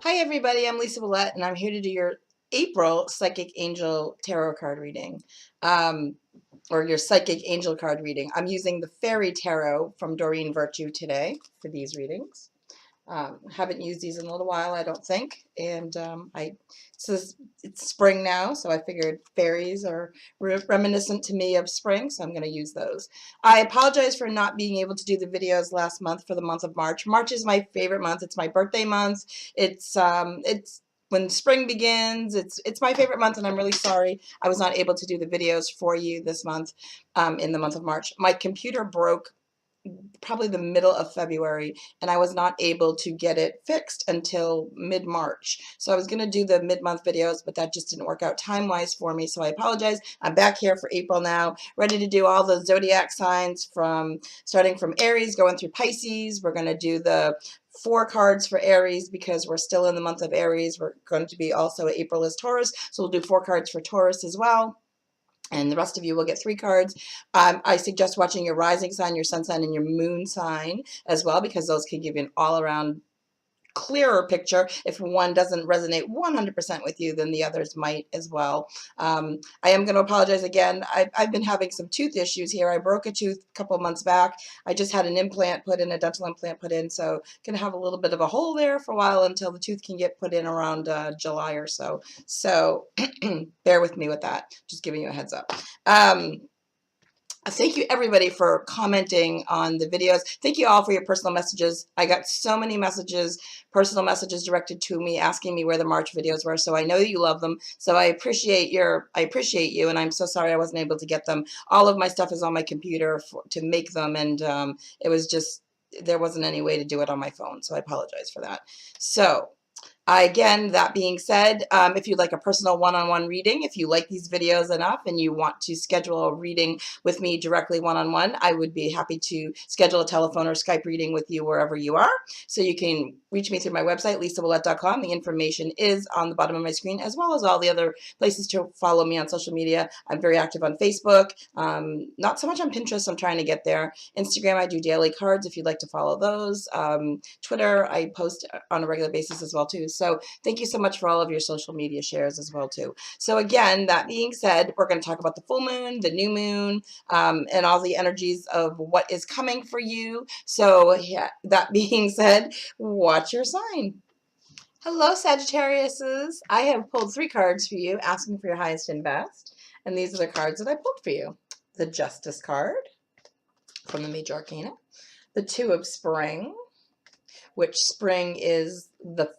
Hi everybody, I'm Lisa Ouellet and I'm here to do your April Psychic Angel Tarot card reading, or your Psychic Angel card reading. I'm using the Fairy Tarot from Doreen Virtue today for these readings. Haven't used these in a little while, I don't think, and it's spring now, so I figured fairies are reminiscent to me of spring, so I'm going to use those. I apologize for not being able to do the videos last month for the month of March. March is my favorite month. It's my birthday month. It's when spring begins. It's my favorite month, and I'm really sorry I was not able to do the videos for you this month, in the month of March. My computer broke probably the middle of February, and I was not able to get it fixed until mid-March. So I was going to do the mid-month videos, but that just didn't work out time-wise for me, so I apologize. I'm back here for April now, ready to do all the zodiac signs starting from Aries, going through Pisces. We're going to do the 4 cards for Aries because we're still in the month of Aries. We're going to be also April is Taurus, so we'll do 4 cards for Taurus as well. And the rest of you will get 3 cards. I suggest watching your rising sign, your sun sign, and your moon sign as well, because those can give you an all-around clearer picture. If one doesn't resonate 100% with you, then the others might as well. I am going to apologize again. I've been having some tooth issues here. I broke a tooth a couple months back. I just had an implant put in, a dental implant put in, so going to have a little bit of a hole there for a while until the tooth can get put in around July or so. So bear with me with that. Just giving you a heads up. Thank you everybody for commenting on the videos. Thank you all for your personal messages. I got so many messages, personal messages directed to me asking me where the March videos were. So I know that you love them. So I appreciate you, and I'm so sorry I wasn't able to get them. All of my stuff is on my computer to make them, and it was just, there wasn't any way to do it on my phone. So I apologize for that. So again, that being said, if you'd like a personal one-on-one reading, if you like these videos enough and you want to schedule a reading with me directly one-on-one, I would be happy to schedule a telephone or Skype reading with you wherever you are. So you can reach me through my website, lisawillet.com. The information is on the bottom of my screen, as well as all the other places to follow me on social media. I'm very active on Facebook, not so much on Pinterest. I'm trying to get there. Instagram, I do daily cards if you'd like to follow those. Twitter, I post on a regular basis as well too. So thank you so much for all of your social media shares as well too. So again, that being said, we're going to talk about the full moon, the new moon, and all the energies of what is coming for you. So yeah, that being said, watch your sign. Hello, Sagittariuses. I have pulled 3 cards for you, asking for your highest and best. And these are the cards that I pulled for you. The Justice card from the Major Arcana. The 2 of Spring, which spring is the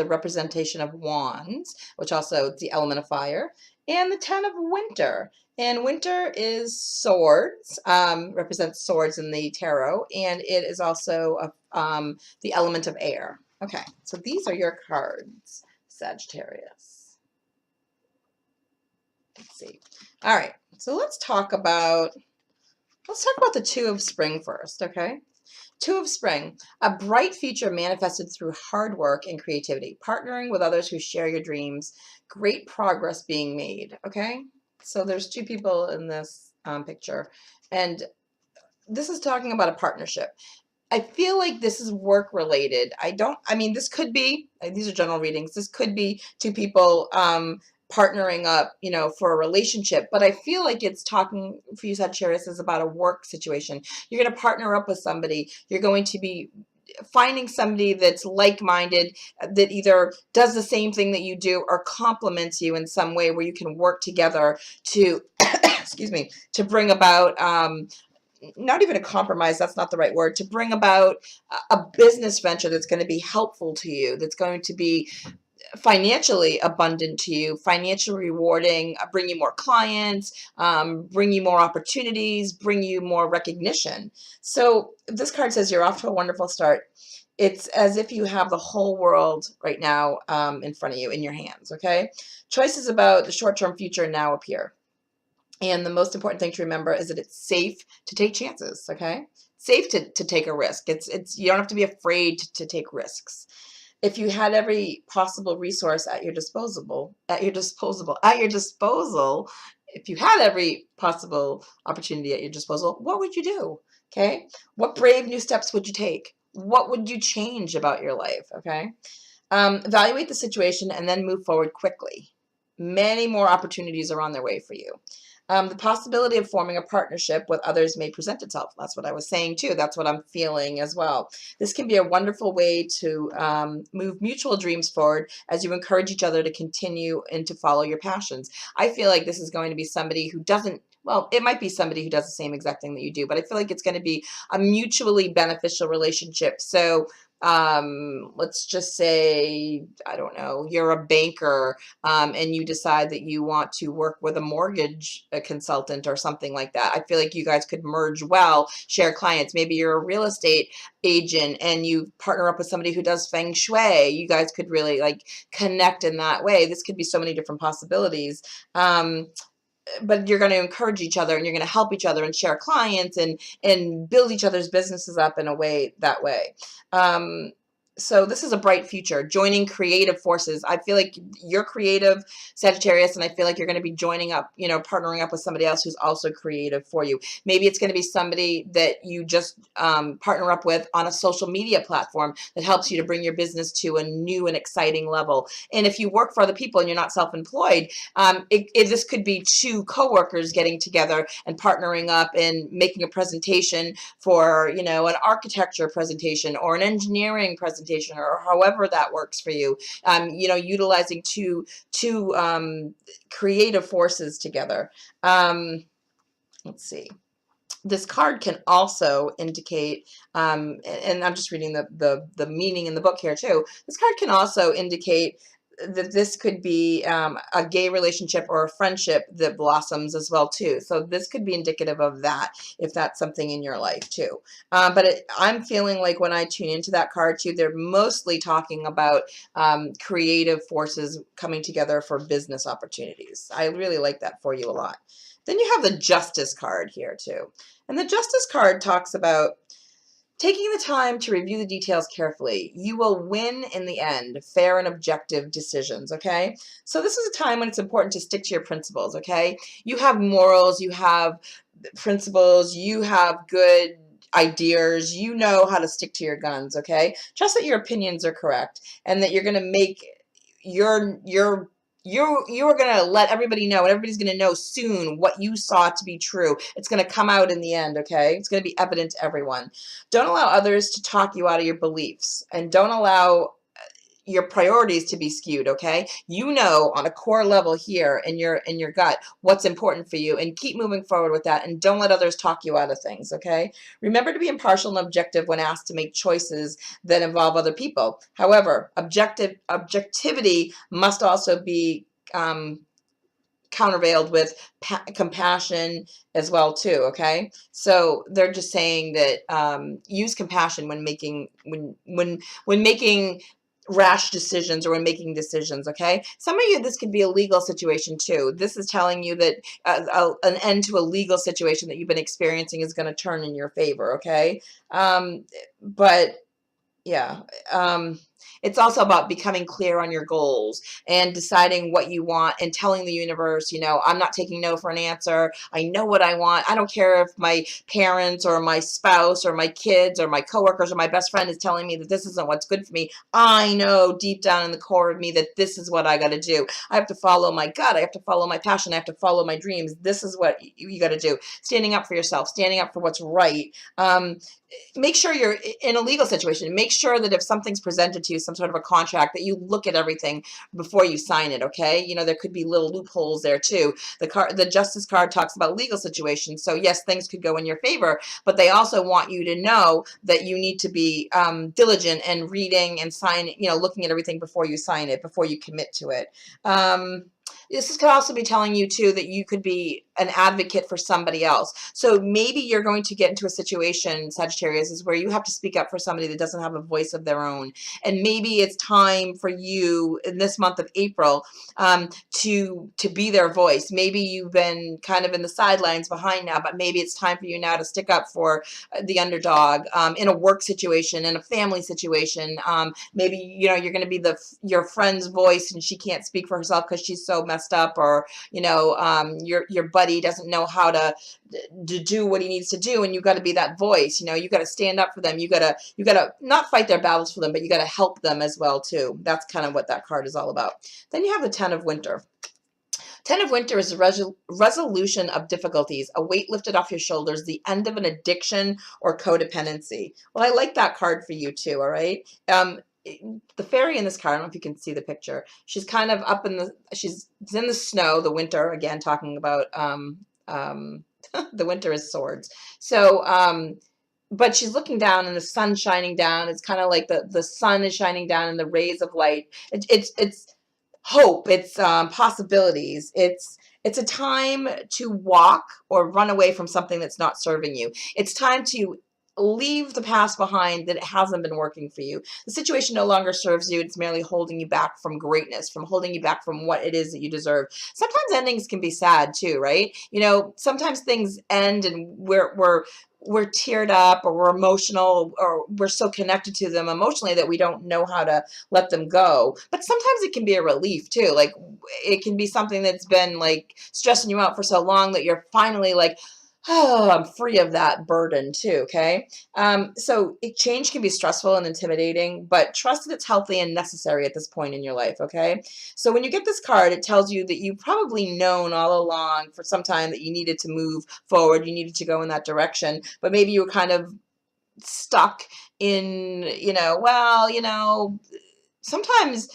representation of wands, which also is the element of fire, and the 10 of Winter. And winter is swords, represents swords in the tarot, and it is also the element of air. Okay, so these are your cards, Sagittarius. Let's see. All right, so let's talk about the 2 of Spring first, okay? 2 of Spring, a bright future manifested through hard work and creativity, partnering with others who share your dreams, great progress being made, okay? So there's 2 people in this picture, and this is talking about a partnership. I feel like this is work related. I mean, this could be, these are general readings, this could be 2 people partnering up, you know, for a relationship, but I feel like it's talking for you, Sagittarius, is about a work situation. You're going to partner up with somebody. You're going to be finding somebody that's like-minded, that either does the same thing that you do or complements you in some way, where you can work together to, excuse me, to bring about, not even a compromise, that's not the right word, to bring about a business venture that's going to be helpful to you, that's going to be financially abundant to you, financially rewarding, bring you more clients, bring you more opportunities, bring you more recognition. So this card says you're off to a wonderful start. It's as if you have the whole world right now in front of you, in your hands, okay? Choices about the short-term future now appear. And the most important thing to remember is that it's safe to take chances, okay? Safe to take a risk. You don't have to be afraid to take risks. If you had every possible resource at your disposal, if you had every possible opportunity at your disposal, what would you do? Okay? What brave new steps would you take? What would you change about your life? Okay? Evaluate the situation and then move forward quickly. Many more opportunities are on their way for you. The possibility of forming a partnership with others may present itself. That's what I was saying too. That's what I'm feeling as well. This can be a wonderful way to move mutual dreams forward as you encourage each other to continue and to follow your passions. I feel like this is going to be somebody who doesn't, well, it might be somebody who does the same exact thing that you do, but I feel like it's going to be a mutually beneficial relationship. So let's just say, I don't know, you're a banker, and you decide that you want to work with a mortgage consultant or something like that. I feel like you guys could merge well, share clients. Maybe you're a real estate agent and you partner up with somebody who does feng shui. You guys could really like connect in that way. This could be so many different possibilities. But you're going to encourage each other and you're going to help each other and share clients and build each other's businesses up in a way that way. So this is a bright future. Joining creative forces. I feel like you're creative, Sagittarius, and I feel like you're going to be joining up, you know, partnering up with somebody else who's also creative for you. Maybe it's going to be somebody that you just partner up with on a social media platform that helps you to bring your business to a new and exciting level. And if you work for other people and you're not self-employed, this could be two coworkers getting together and partnering up and making a presentation for, you know, an architecture presentation or an engineering presentation, or however that works for you. You know, utilizing two creative forces together. Let's see. This card can also indicate, and I'm just reading the meaning in the book here too. This card can also indicate that this could be a gay relationship or a friendship that blossoms as well too. So this could be indicative of that if that's something in your life too. But I'm feeling like when I tune into that card too, they're mostly talking about creative forces coming together for business opportunities. I really like that for you a lot. Then you have the Justice card here too. And the Justice card talks about taking the time to review the details carefully. You will win in the end. Fair and objective decisions, okay? So this is a time when it's important to stick to your principles, okay? You have morals, you have principles, you have good ideas, you know how to stick to your guns, okay? Trust that your opinions are correct and that you're going to make you are going to let everybody know, and everybody's going to know soon what you saw to be true. It's going to come out in the end, okay? It's going to be evident to everyone. Don't allow others to talk you out of your beliefs, and don't allow your priorities to be skewed, okay? You know on a core level here in your gut what's important for you, and keep moving forward with that, and don't let others talk you out of things, okay? Remember to be impartial and objective when asked to make choices that involve other people. However, objectivity must also be countervailed with compassion as well too, okay? So they're just saying that use compassion when making making rash decisions or when making decisions, okay? Some of you, this could be a legal situation too. This is telling you that an end to a legal situation that you've been experiencing is going to turn in your favor, okay? But yeah, it's also about becoming clear on your goals and deciding what you want and telling the universe, you know, I'm not taking no for an answer. I know what I want. I don't care if my parents or my spouse or my kids or my coworkers or my best friend is telling me that this isn't what's good for me. I know deep down in the core of me that this is what I got to do. I have to follow my gut. I have to follow my passion. I have to follow my dreams. This is what you got to do. Standing up for yourself, standing up for what's right. Make sure you're in a legal situation. Make sure that if something's presented to you, some sort of a contract, that you look at everything before you sign it, okay? You know, there could be little loopholes there too. The Justice card talks about legal situations. So yes, things could go in your favor, but they also want you to know that you need to be diligent and reading and signing, you know, looking at everything before you sign it, before you commit to it. This could also be telling you too that you could be an advocate for somebody else. So maybe you're going to get into a situation, Sagittarius, is where you have to speak up for somebody that doesn't have a voice of their own. And maybe it's time for you in this month of April to be their voice. Maybe you've been kind of in the sidelines behind now, but maybe it's time for you now to stick up for the underdog in a work situation, in a family situation. Maybe, you know, you're going to be your friend's voice and she can't speak for herself because she's so so messed up, or your buddy doesn't know how to do what he needs to do, and you got to be that voice. You got to stand up for them. You got to not fight their battles for them, but you got to help them as well too. That's kind of what that card is all about. Then you have the Ten of Winter. Ten of Winter is a resolution of difficulties, a weight lifted off your shoulders, the end of an addiction or codependency. Well, I like that card for you too, all right? The fairy in this card, I don't know if you can see the picture. She's kind of up in she's in the snow, the winter, again, talking about, the winter is swords. So, but she's looking down and the sun's shining down. It's kind of like the sun is shining down and the rays of light. It's hope, it's possibilities. It's a time to walk or run away from something that's not serving you. It's time to leave the past behind that it hasn't been working for you. The situation no longer serves you. It's merely holding you back from greatness, from holding you back from what it is that you deserve. Sometimes endings can be sad too, right? Sometimes things end and we're teared up, or we're emotional, or we're so connected to them emotionally that we don't know how to let them go. But sometimes it can be a relief too. Like, it can be something that's been like stressing you out for so long that you're finally like, oh, I'm free of that burden too, okay? So change can be stressful and intimidating, but trust that it's healthy and necessary at this point in your life, okay? So when you get this card, it tells you that you've probably known all along for some time that you needed to move forward, you needed to go in that direction, but maybe you were kind of stuck in, sometimes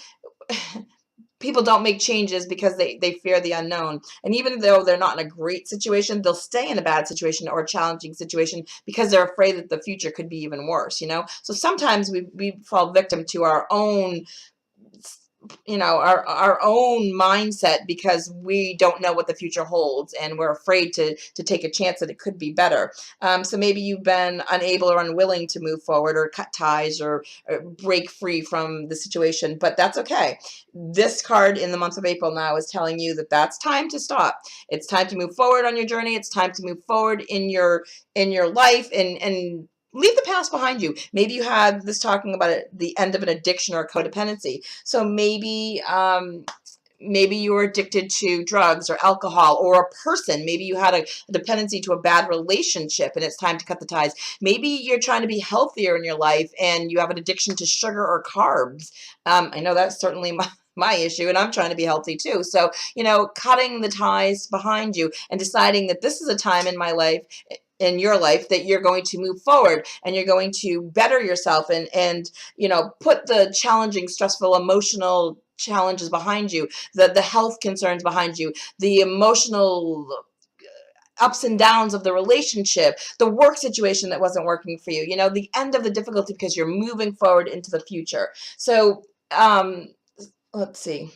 people don't make changes because they fear the unknown. And even though they're not in a great situation, they'll stay in a bad situation or a challenging situation because they're afraid that the future could be even worse, So sometimes we fall victim to our own our own mindset because we don't know what the future holds and we're afraid to take a chance that it could be better. So maybe you've been unable or unwilling to move forward or cut ties or break free from the situation, but that's okay. This card in the month of April now is telling you that that's time to stop. It's time to move forward on your journey. It's time to move forward in your life and leave the past behind you. Maybe you had this talking about the end of an addiction or codependency. So maybe you were addicted to drugs or alcohol or a person. Maybe you had a dependency to a bad relationship and it's time to cut the ties. Maybe you're trying to be healthier in your life and you have an addiction to sugar or carbs. I know that's certainly my issue, and I'm trying to be healthy too. So, cutting the ties behind you and deciding that this is a time in my life, in your life, that you're going to move forward and you're going to better yourself and put the challenging, stressful, emotional challenges behind you, the health concerns behind you, the emotional ups and downs of the relationship, the work situation that wasn't working for you, the end of the difficulty because you're moving forward into the future. So, let's see.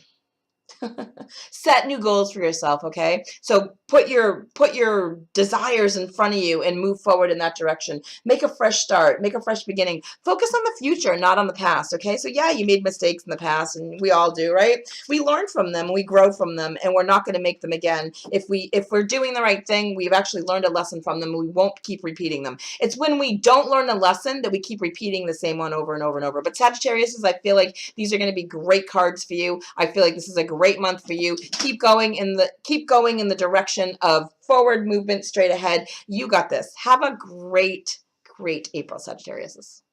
Set new goals for yourself, okay? So put your desires in front of you and move forward in that direction. Make a fresh start, make a fresh beginning. Focus on the future, not on the past, okay? So yeah, you made mistakes in the past, and we all do, right? We learn from them, we grow from them, and we're not going to make them again. If we're doing the right thing, we've actually learned a lesson from them, and we won't keep repeating them. It's when we don't learn a lesson that we keep repeating the same one over and over and over. But Sagittarius, I feel like these are going to be great cards for you. I feel like this is a great month for you. Keep going in the direction of forward movement straight ahead. You got this. Have a great April, Sagittarius.